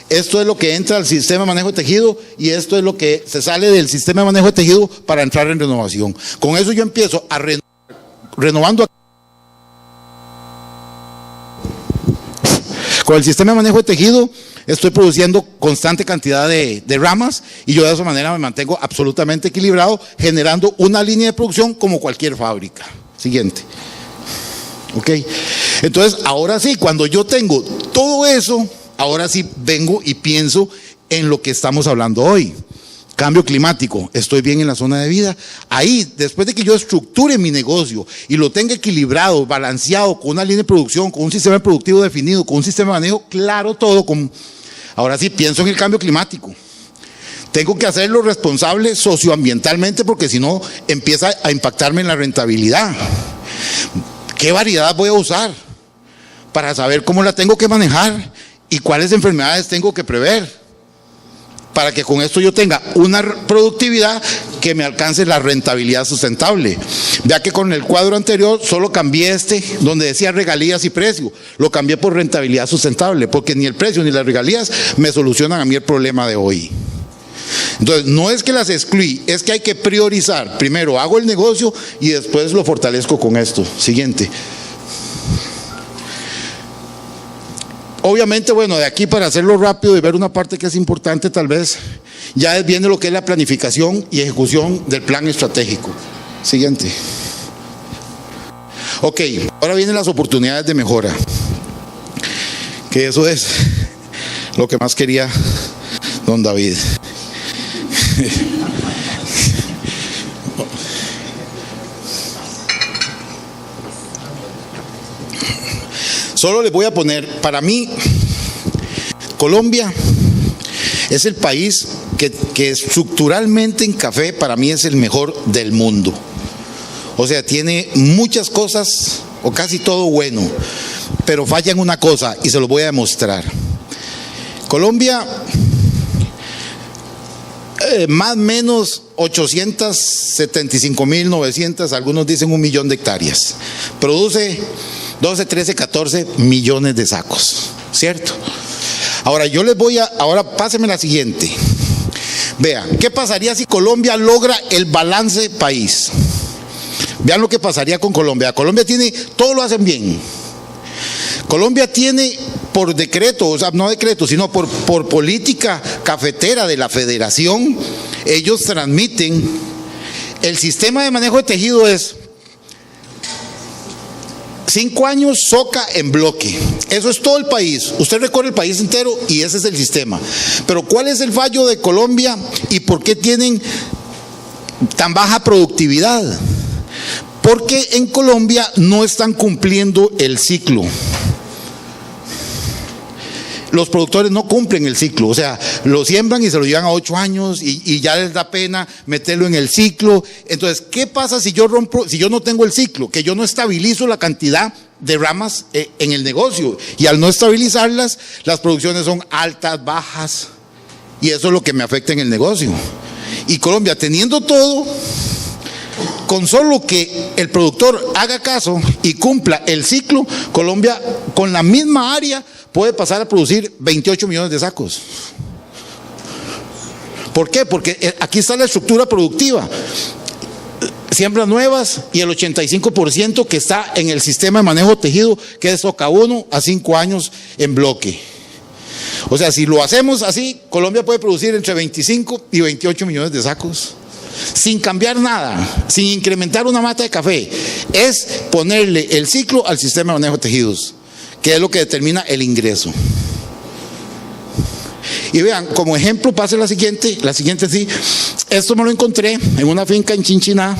Esto es lo que entra al sistema de manejo de tejido y esto es lo que se sale del sistema de manejo de tejido para entrar en renovación. Con eso yo empiezo a renovando. Con el sistema de manejo de tejido estoy produciendo constante cantidad de ramas y yo de esa manera me mantengo absolutamente equilibrado, generando una línea de producción como cualquier fábrica. Siguiente. Ok. Entonces, ahora sí, cuando yo tengo todo eso, ahora sí vengo y pienso en lo que estamos hablando hoy. Cambio climático, estoy bien en la zona de vida. Ahí, después de que yo estructure mi negocio y lo tenga equilibrado, balanceado, con una línea de producción, con un sistema productivo definido, con un sistema de manejo claro, todo, ahora sí pienso en el cambio climático. Tengo que hacerlo responsable socioambientalmente porque si no empieza a impactarme en la rentabilidad. ¿Qué variedad voy a usar? Para saber cómo la tengo que manejar y cuáles enfermedades tengo que prever. Para que con esto yo tenga una productividad que me alcance la rentabilidad sustentable. Vea que con el cuadro anterior solo cambié donde decía regalías y precio, lo cambié por rentabilidad sustentable, porque ni el precio ni las regalías me solucionan a mí el problema de hoy. Entonces, no es que las excluí, es que hay que priorizar. Primero hago el negocio y después lo fortalezco con esto. Siguiente. Obviamente, bueno, de aquí para hacerlo rápido y ver una parte que es importante tal vez, ya viene lo que es la planificación y ejecución del plan estratégico. Siguiente. Ok, ahora vienen las oportunidades de mejora, que eso es lo que más quería don David. Solo les voy a poner, para mí, Colombia es el país que estructuralmente en café para mí es el mejor del mundo. O sea, tiene muchas cosas o casi todo bueno, pero falla en una cosa y se lo voy a demostrar. Colombia, más o menos 875.900, algunos dicen 1 millón de hectáreas. Produce 12, 13, 14 millones de sacos, ¿cierto? Ahora yo les voy ahora pásenme la siguiente. Vean, ¿qué pasaría si Colombia logra el balance país? Vean lo que pasaría con Colombia. Colombia tiene, todo lo hacen bien. Colombia tiene por decreto, o sea, no decreto, sino por política cafetera de la federación, ellos transmiten, el sistema de manejo de tejido es 5 años soca en bloque. Eso es todo el país. Usted recorre el país entero y ese es el sistema. Pero ¿cuál es el fallo de Colombia y por qué tienen tan baja productividad? Porque en Colombia no están cumpliendo el ciclo. Los productores no cumplen el ciclo, o sea, lo siembran y se lo llevan a 8 años y ya les da pena meterlo en el ciclo. Entonces, ¿qué pasa si yo no tengo el ciclo? Que yo no estabilizo la cantidad de ramas en el negocio, y al no estabilizarlas, las producciones son altas, bajas, y eso es lo que me afecta en el negocio. Y Colombia, teniendo todo, con solo que el productor haga caso y cumpla el ciclo, Colombia con la misma área puede pasar a producir 28 millones de sacos. ¿Por qué? Porque aquí está la estructura productiva. Siembras nuevas y el 85% que está en el sistema de manejo de tejido, que es soca 1 a 5 años en bloque. O sea, si lo hacemos así, Colombia puede producir entre 25 y 28 millones de sacos. Sin cambiar nada, sin incrementar una mata de café. Es ponerle el ciclo al sistema de manejo de tejidos, que es lo que determina el ingreso. Y vean, como ejemplo, pase la siguiente sí. Esto me lo encontré en una finca en Chinchiná,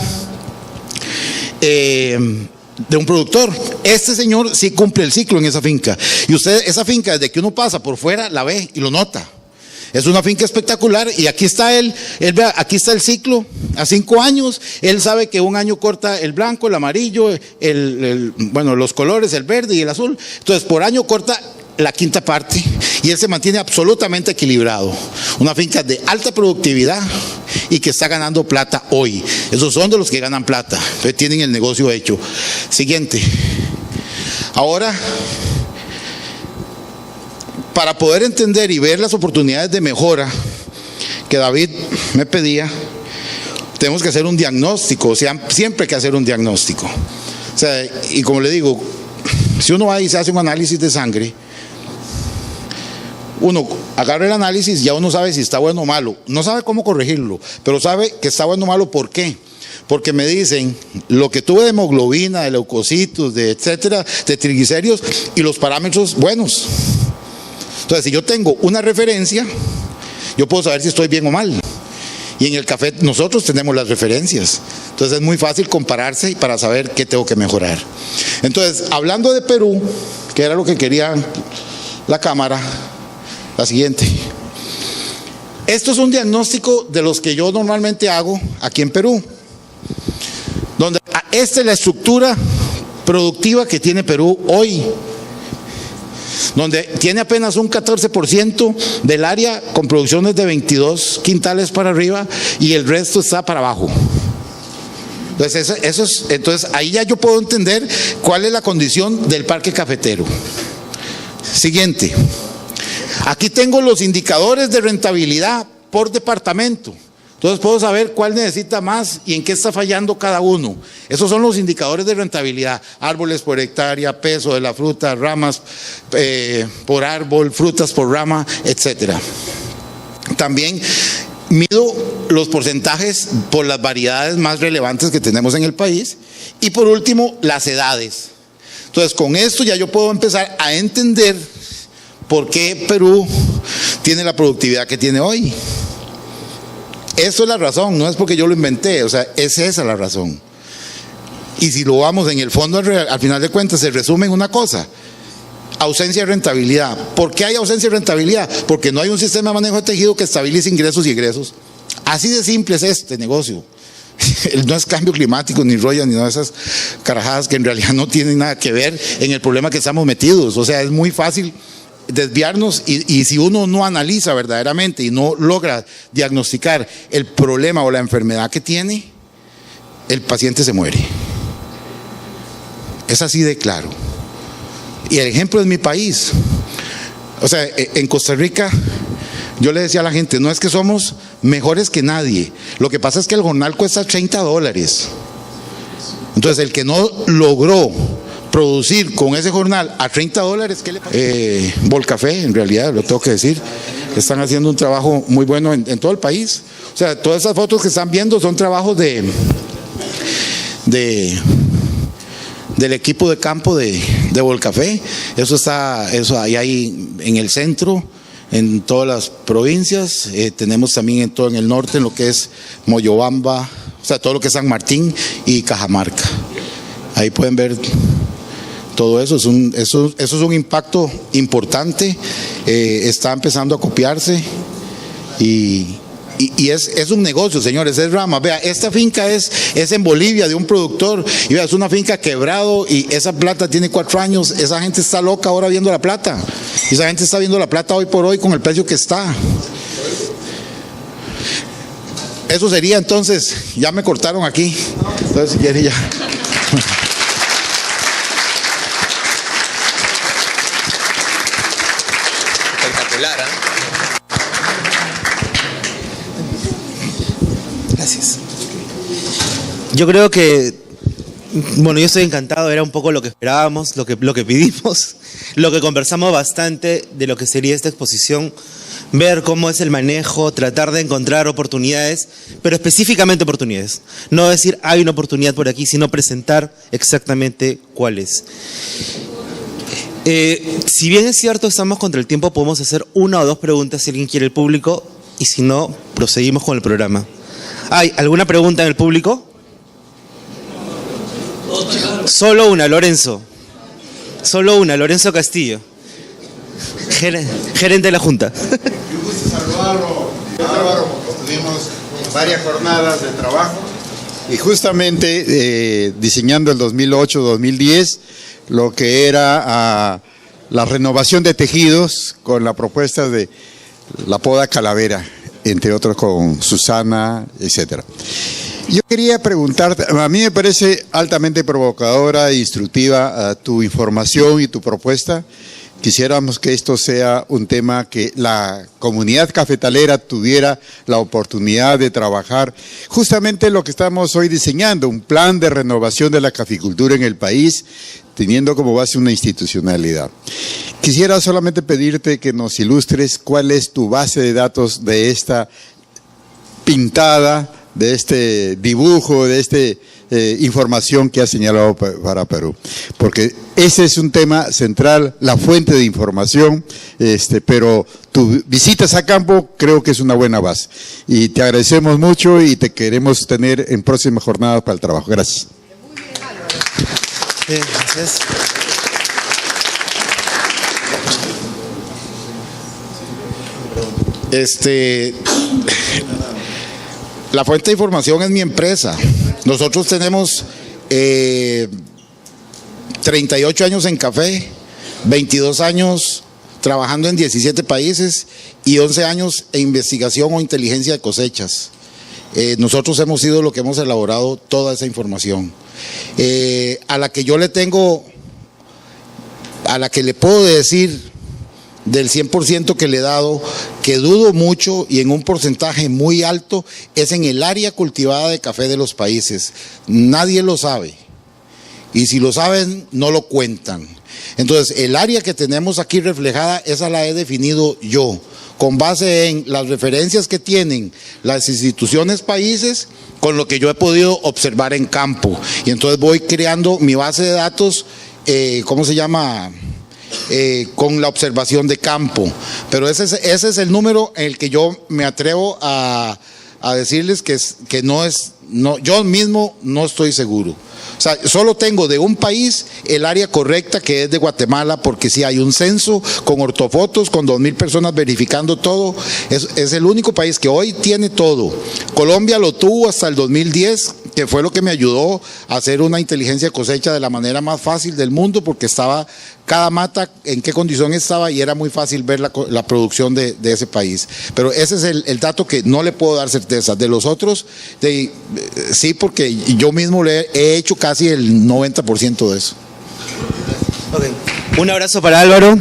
de un productor. Este señor sí cumple el ciclo en esa finca. Y usted, esa finca, desde que uno pasa por fuera, la ve y lo nota. Es una finca espectacular y aquí está él vea, aquí está el ciclo a 5 años. Él sabe que un año corta el blanco, el amarillo, bueno, los colores, el verde y el azul. Entonces, por año corta la quinta parte y él se mantiene absolutamente equilibrado. Una finca de alta productividad y que está ganando plata hoy. Esos son de los que ganan plata, tienen el negocio hecho. Siguiente. Ahora, para poder entender y ver las oportunidades de mejora que David me pedía, tenemos que hacer un diagnóstico, o sea, siempre hay que hacer un diagnóstico. O sea, y como le digo, si uno va y se hace un análisis de sangre, uno agarra el análisis, ya uno sabe si está bueno o malo. No sabe cómo corregirlo, pero sabe que está bueno o malo. ¿Por qué? Porque me dicen lo que tuve de hemoglobina, de leucocitos, de etcétera, de triglicéridos y los parámetros buenos. Entonces, si yo tengo una referencia, yo puedo saber si estoy bien o mal. Y en el café nosotros tenemos las referencias. Entonces es muy fácil compararse para saber qué tengo que mejorar. Entonces, hablando de Perú, que era lo que quería la cámara, la siguiente. Esto es un diagnóstico de los que yo normalmente hago aquí en Perú. Donde esta es la estructura productiva que tiene Perú hoy. Donde tiene apenas un 14% del área con producciones de 22 quintales para arriba y el resto está para abajo. Entonces, entonces ahí ya yo puedo entender cuál es la condición del parque cafetero. Siguiente. Aquí tengo los indicadores de rentabilidad por departamento. Entonces puedo saber cuál necesita más y en qué está fallando cada uno. Esos son los indicadores de rentabilidad. Árboles por hectárea, peso de la fruta, ramas por árbol, frutas por rama, etcétera. También mido los porcentajes por las variedades más relevantes que tenemos en el país. Y por último, las edades. Entonces con esto ya yo puedo empezar a entender por qué Perú tiene la productividad que tiene hoy. Eso es la razón, no es porque yo lo inventé, o sea, es esa la razón. Y si lo vamos en el fondo, al final de cuentas, se resume en una cosa: ausencia de rentabilidad. ¿Por qué hay ausencia de rentabilidad? Porque no hay un sistema de manejo de tejido que estabilice ingresos y egresos. Así de simple es este negocio. No es cambio climático, ni rollo, ni nada de esas carajadas que en realidad no tienen nada que ver en el problema que estamos metidos. O sea, es muy fácil desviarnos y si uno no analiza verdaderamente y no logra diagnosticar el problema o la enfermedad que tiene, el paciente se muere. Es así de claro. Y el ejemplo es mi país. O sea, en Costa Rica yo le decía a la gente, no es que somos mejores que nadie, lo que pasa es que el jornal cuesta $30. Entonces el que no logró producir con ese jornal a $30, ¿qué le pasa? Volcafé, en realidad, lo tengo que decir, están haciendo un trabajo muy bueno en todo el país. O sea, todas esas fotos que están viendo son trabajos del equipo de campo de Volcafé. Eso ahí en el centro, en todas las provincias. Tenemos también en todo en el norte, en lo que es Moyobamba, o sea, todo lo que es San Martín y Cajamarca. Ahí pueden ver todo eso. Eso es un impacto importante. Está empezando a copiarse y es un negocio, señores, es rama. Vea, esta finca es en Bolivia, de un productor, y vea, es una finca quebrado y esa plata tiene 4 años. Esa gente está loca ahora viendo la plata, y esa gente está viendo la plata hoy por hoy con el precio que está. Eso sería. Entonces, ya me cortaron aquí, entonces si quiere ya. Espectacular, ¿eh? Gracias. Yo creo que, bueno, yo estoy encantado, era un poco lo que esperábamos, lo que pedimos, lo que conversamos bastante de lo que sería esta exposición, ver cómo es el manejo, tratar de encontrar oportunidades, pero específicamente oportunidades. No decir hay una oportunidad por aquí, sino presentar exactamente cuál es. Si bien es cierto, estamos contra el tiempo, podemos hacer 1 o 2 preguntas si alguien quiere, el público, y si no, proseguimos con el programa. ¿Hay alguna pregunta en el público? Solo una, Lorenzo. Solo una, Lorenzo Castillo, gerente de la Junta. gusto saludarlo, Álvaro, porque tuvimos varias jornadas de trabajo y justamente diseñando el 2008-2010 lo que era la renovación de tejidos con la propuesta de la poda calavera, entre otros con Susana, etcétera. Yo quería preguntarte, a mí me parece altamente provocadora e instructiva tu información y tu propuesta. Quisiéramos que esto sea un tema que la comunidad cafetalera tuviera la oportunidad de trabajar. Justamente lo que estamos hoy diseñando, un plan de renovación de la caficultura en el país, teniendo como base una institucionalidad. Quisiera solamente pedirte que nos ilustres cuál es tu base de datos de esta pintada, de este dibujo, de esta información que has señalado para Perú. Porque ese es un tema central, la fuente de información, pero tu visitas a campo creo que es una buena base. Y te agradecemos mucho y te queremos tener en próximas jornadas para el trabajo. Gracias. Bien, gracias. La fuente de información es mi empresa. Nosotros tenemos 38 años en café, 22 años trabajando en 17 países y 11 años en investigación o inteligencia de cosechas. Nosotros hemos sido lo que hemos elaborado toda esa información. A la que yo le tengo, a la que le puedo decir del 100% que le he dado, que dudo mucho y en un porcentaje muy alto, es en el área cultivada de café de los países. Nadie lo sabe. Y si lo saben, no lo cuentan. Entonces, el área que tenemos aquí reflejada, esa la he definido yo, con base en las referencias que tienen las instituciones países, con lo que yo he podido observar en campo. Y entonces voy creando mi base de datos, ¿cómo se llama?, con la observación de campo. Pero ese es el número en el que yo me atrevo a decirles que yo mismo no estoy seguro. O sea, solo tengo de un país el área correcta, que es de Guatemala, porque sí hay un censo con ortofotos, con 2,000 personas verificando todo. Es el único país que hoy tiene todo. Colombia lo tuvo hasta el 2010, que fue lo que me ayudó a hacer una inteligencia de cosecha de la manera más fácil del mundo, porque estaba cada mata en qué condición estaba y era muy fácil ver la producción de ese país. Pero ese es el dato que no le puedo dar certeza. De los otros, sí, porque yo mismo le he hecho casi el 90% de eso. Okay. Un abrazo para Álvaro.